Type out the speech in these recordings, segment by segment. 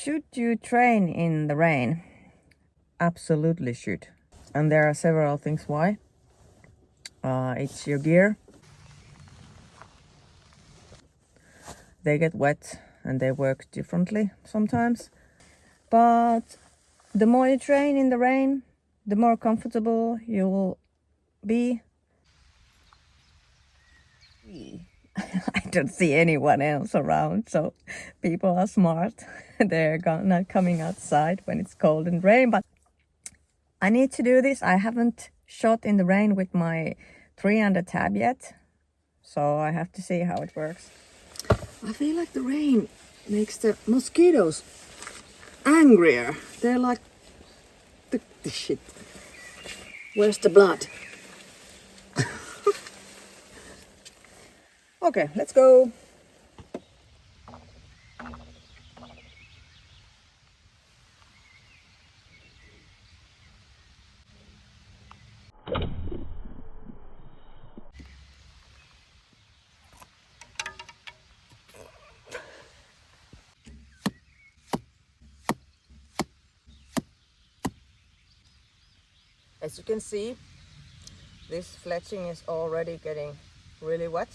Should you train in the rain? Absolutely should. And there are several things why. It's your gear. They get wet and they work differently sometimes. But the more you train in the rain, the more comfortable you will be. I don't see anyone else around, so people are smart. They're not coming outside when it's cold and rain, but I need to do this. I haven't shot in the rain with my 300 tab yet, so I have to see how it works. I feel like the rain makes the mosquitoes angrier. They're like, the shit. Where's the blood? Okay, let's go. As you can see, this fletching is already getting really wet.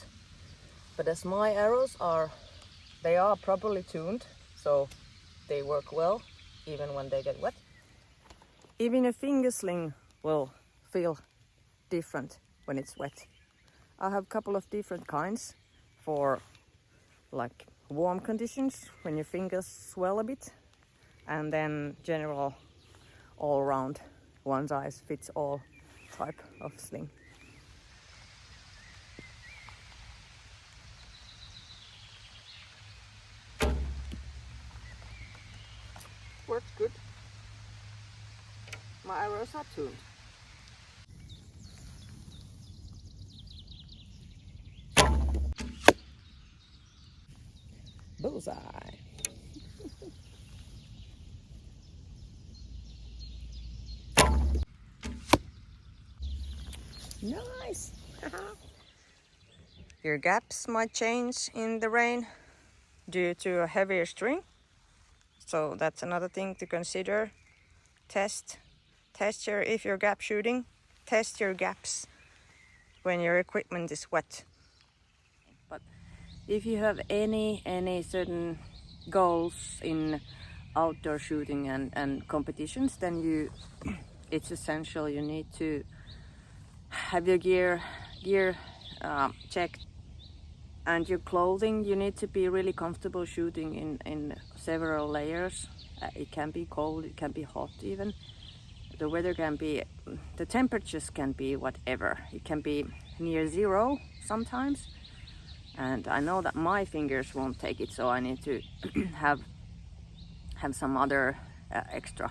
But as my arrows are properly tuned, so they work well even when they get wet. Even a finger sling will feel different when it's wet. I have a couple of different kinds for like warm conditions when your fingers swell a bit, and then general all round one size fits all type of sling. Works good. My arrows are tuned. Bullseye. Nice. Your gaps might change in the rain due to a heavier string. So that's another thing to consider. If you're gap shooting, test your gaps when your equipment is wet. But if you have any certain goals in outdoor shooting and competitions, then it's essential you need to have your gear checked, and your clothing. You need to be really comfortable shooting in several layers. It can be cold, it can be hot even. The weather can be, the temperatures can be whatever. It can be near zero sometimes. And I know that my fingers won't take it, so I need to have some other extra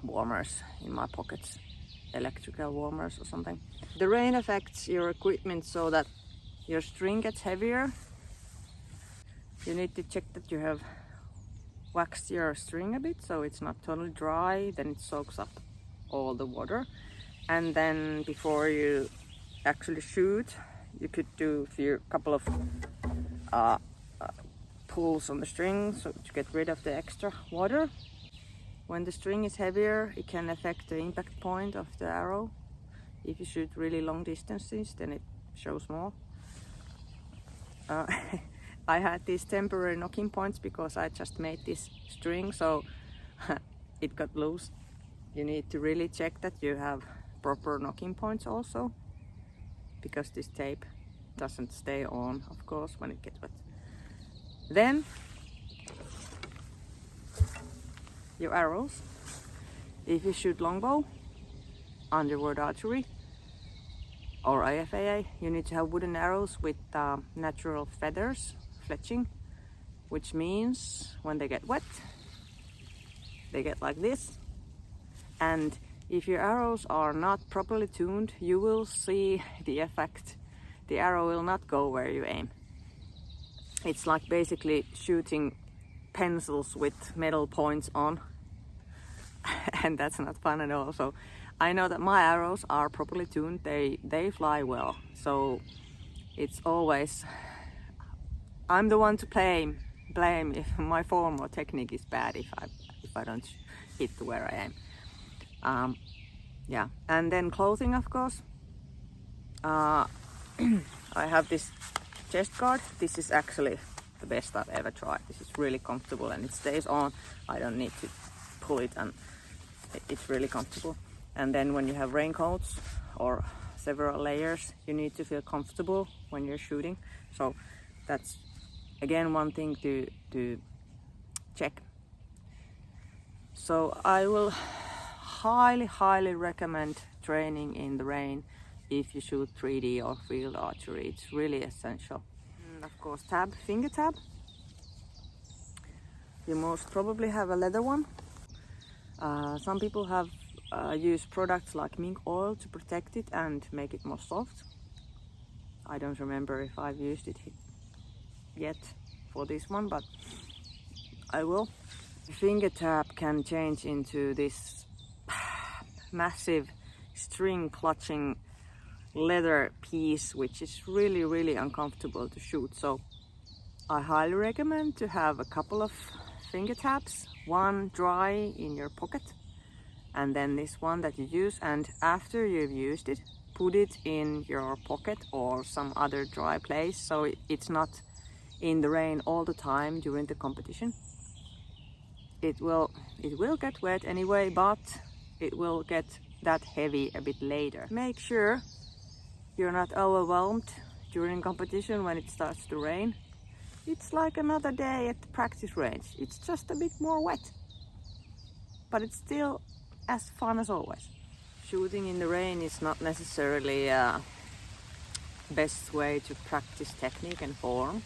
warmers in my pockets, electrical warmers or something. The rain affects your equipment so that your string gets heavier. You need to check that you have waxed your string a bit so it's not totally dry, then it soaks up all the water. And then before you actually shoot, you could do a couple of pulls on the string so to get rid of the extra water. When the string is heavier, it can affect the impact point of the arrow. If you shoot really long distances, then it shows more. I had these temporary knocking points because I just made this string, so it got loose. You need to really check that you have proper knocking points also, because this tape doesn't stay on, of course, when it gets wet. Then your arrows. If you shoot longbow, underwood archery, or IFAA, you need to have wooden arrows with natural feathers, fletching, which means when they get wet, they get like this. And if your arrows are not properly tuned, you will see the effect. The arrow will not go where you aim. It's like basically shooting pencils with metal points on, and that's not fun at all. So I know that my arrows are properly tuned, they fly well. So it's always, I'm the one to blame if my form or technique is bad if I don't hit where I aim. Yeah, and then clothing, of course. I have this chest guard. This is actually the best I've ever tried. This is really comfortable and it stays on. I don't need to pull it, and it's really comfortable. And then when you have raincoats or several layers, you need to feel comfortable when you're shooting. So that's again one thing to check. So I will highly recommend training in the rain if you shoot 3D or field archery. It's really essential. And of course, finger tab. You most probably have a leather one. Some people have used products like mink oil to protect it and make it more soft. I don't remember if I've used it yet for this one, but I will. The finger tab can change into this massive string clutching leather piece, which is really uncomfortable to shoot. So I highly recommend to have a couple of finger tabs, one dry in your pocket and then this one that you use, and after you've used it, put it in your pocket or some other dry place so it's not in the rain all the time during the competition. It will get wet anyway, but it will get that heavy a bit later. Make sure you're not overwhelmed during competition when it starts to rain. It's like another day at the practice range. It's just a bit more wet, but it's still as fun as always. Shooting in the rain is not necessarily best way to practice technique and form,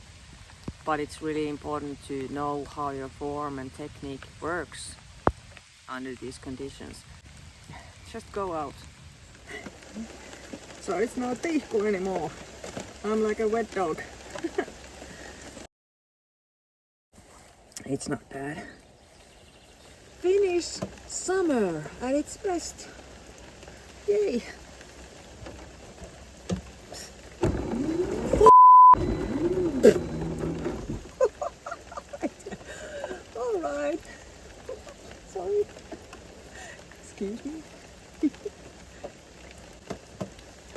but it's really important to know how your form and technique works under these conditions. Just go out. So it's not Tihku anymore. I'm like a wet dog. It's not bad. Finnish summer at its best. Yay!